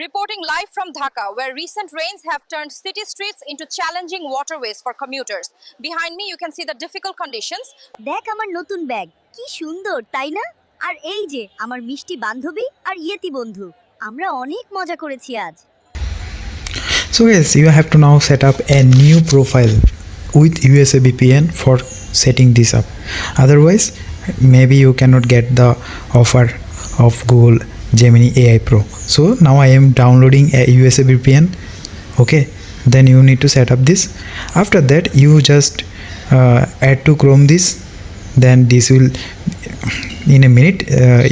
reporting live from Dhaka, where recent rains have turned city streets into challenging waterways for commuters. Behind me, you can see the difficult conditions. দেখ আমার নতুন bag কি সুন্দর তাই না? আর এই যে আমার মিষ্টি বান্ধবী আর ইয়েতি বন্ধু, আমরা অনেক মজা করেছি আজ। So yes, you have to now set up a new profile with USA VPN for setting this up. Otherwise, maybe you cannot get the offer of Google Gemini AI Pro. So now I am downloading a USA VPN. Okay, then you need to set up this. After that, you just add to Chrome this. Then this will, in a minute,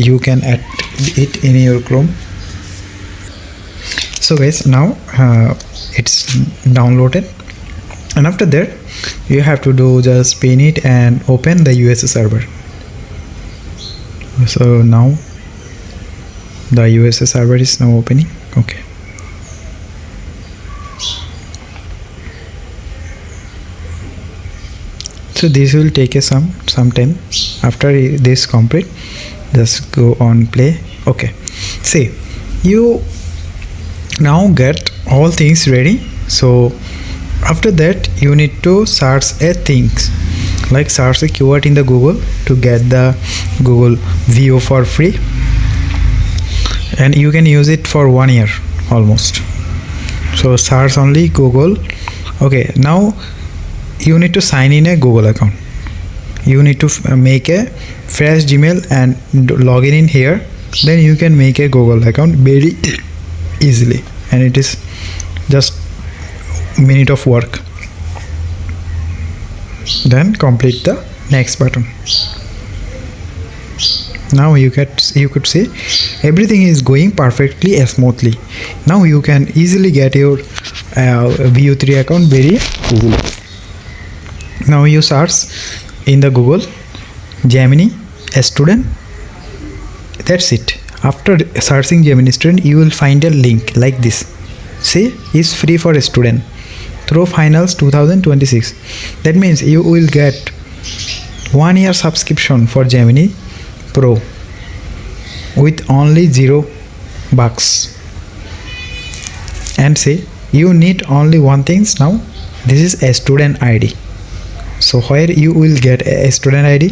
you can add it in your Chrome. So guys, now it's downloaded, and after that you have to do just pin it and open the USA server. So now the USA server is now opening. Okay, so this will take some time. After this complete, just go on play. Okay, see, you now get all things ready. So after that you need to search a things, like search a keyword in the Google to get the Google View for free, and you can use it for 1 year almost. So search only Google. Okay, now you need to sign in a Google account. You need to make a fresh Gmail and log in here. Then you can make a Google account very easily, and it is just minute of work. Then complete the next button. Now you could see everything is going perfectly smoothly. Now you can easily get your View 3 account very easily. Now you search in the Google Gemini student. That's it. After searching Gemini student, you will find a link like this. See, is free for a student through finals 2026. That means you will get 1 year subscription for Gemini Pro with only $0. And see, you need only one thing now. This is a student ID. So where you will get a student ID,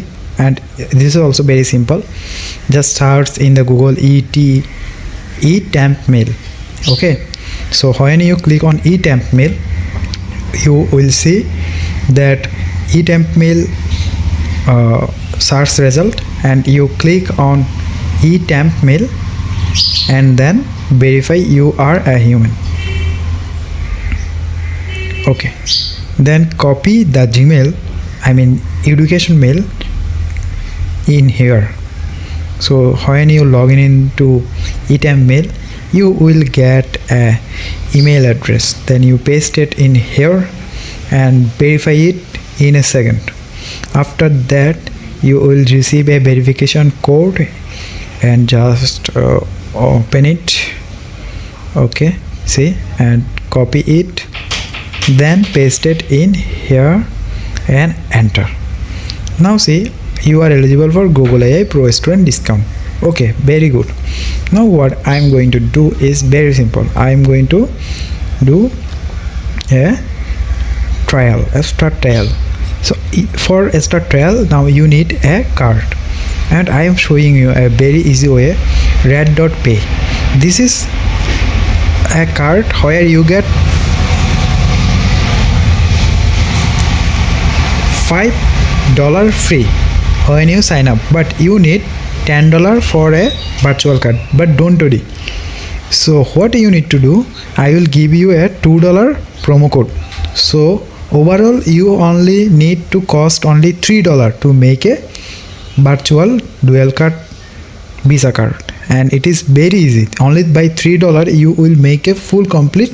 and this is also very simple. Just search in the Google eTemp mail. Okay, so when you click on eTemp mail, you will see that eTemp mail search result, and you click on eTemp mail and then verify you are a human. Okay, then copy the Gmail, education mail in here. So when you log in into eTemp mail, you will get a email address. Then you paste it in here and verify it in a second. After that you will receive a verification code, and just open it. Okay, see, and copy it, then paste it in here and enter. Now see, you are eligible for Google AI Pro student discount. Okay, very good. Now what I am going to do is very simple. I am going to do a start trial. So for a start trial, now you need a card, and I am showing you a very easy way, red.pay. This is a card where you get $5 free when you sign up, but you need $10 for a virtual card. But don't worry. So what you need to do, I will give you a $2 promo code. So overall you only need to cost only $3 to make a virtual dual card Visa card, and it is very easy. Only by $3 you will make a full complete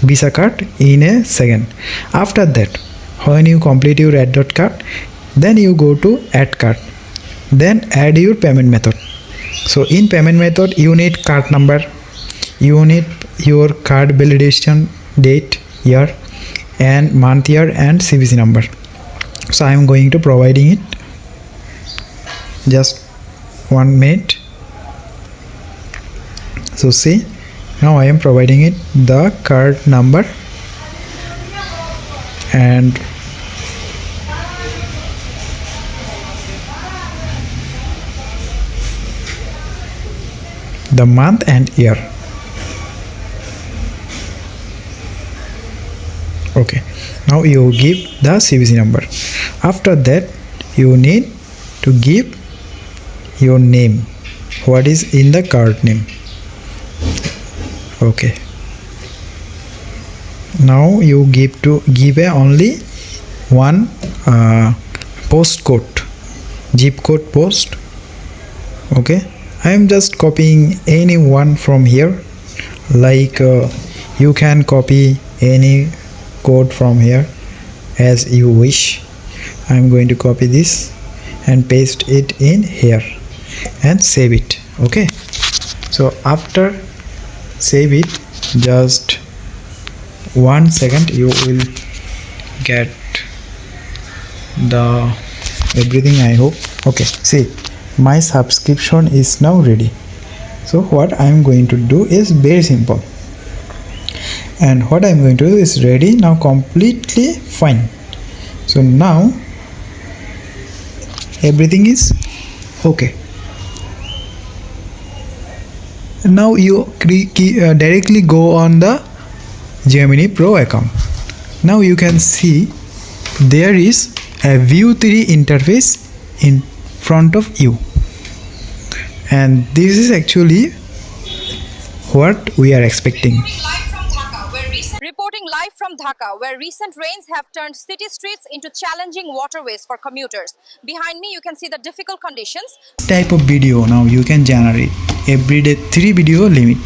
Visa card in a second. After that, when you complete your add card, then you go to add card, then add your payment method. So in payment method you need card number, you need your card validation date, year and month, year and CVC number. So I am going to providing it. Just 1 minute. So see, Now I am providing it the card number and the month and year. Okay, now you give the CVC number. After that you need to give your name, what is in the card name. Okay, now you give a only one postcode, zip code post. Okay, I am just copying any one from here, like you can copy any code from here as you wish. I am going to copy this and paste it in here and save it. Okay, so after save it, just 1 second, you will get the everything, I hope. Okay, see, my subscription is now ready. So what I am going to do is very simple, and what I am going to do is ready now, completely fine. So now everything is okay. Now you directly go on the Gemini Pro account. Now you can see there is a View 3 interface in front of you, and this is actually what we are expecting. Reporting live from Dhaka, where recent rains have turned city streets into challenging waterways for commuters. Behind me, you can see the difficult conditions. Type of video now you can generate every day 3 video limit,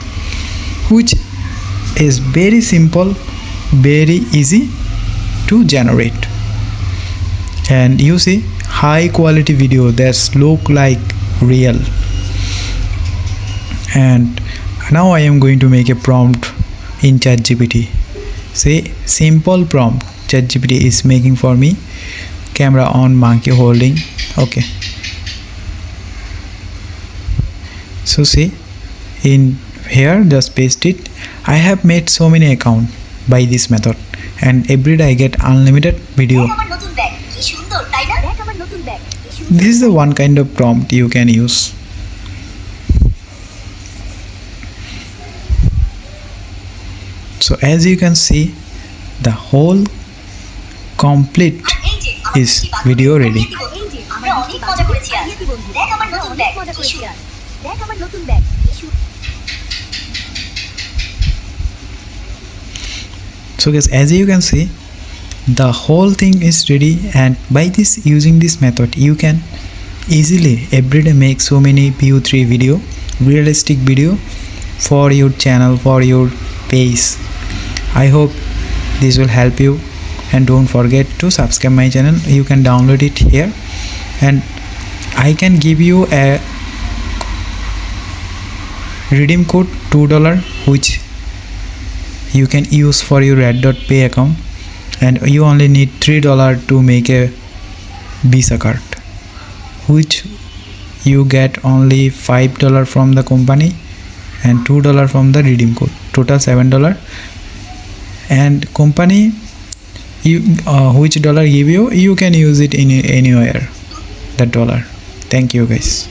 which is very simple, very easy to generate. And you see high quality video that's look like real. And now I am going to make a prompt in ChatGPT. Say simple prompt ChatGPT is making for me. Camera on, monkey holding. Okay, so see, in here just paste it. I have made so many accounts by this method, and every day I get unlimited video. This is the one kind of prompt you can use. So as you can see, the whole complete is video ready. So guys, as you can see, the whole thing is ready, and by this, using this method, you can easily everyday make so many View 3 video, realistic video for your channel, for your page. I hope this will help you, and don't forget to subscribe my channel. You can download it here, and I can give you a redeem code $2, which you can use for your red.pay account, and you only need $3 to make a Visa card, which you get only $5 from the company and $2 from the redeem code, total $7. And company which dollar give you, you can use it in anywhere, that dollar. Thank you guys.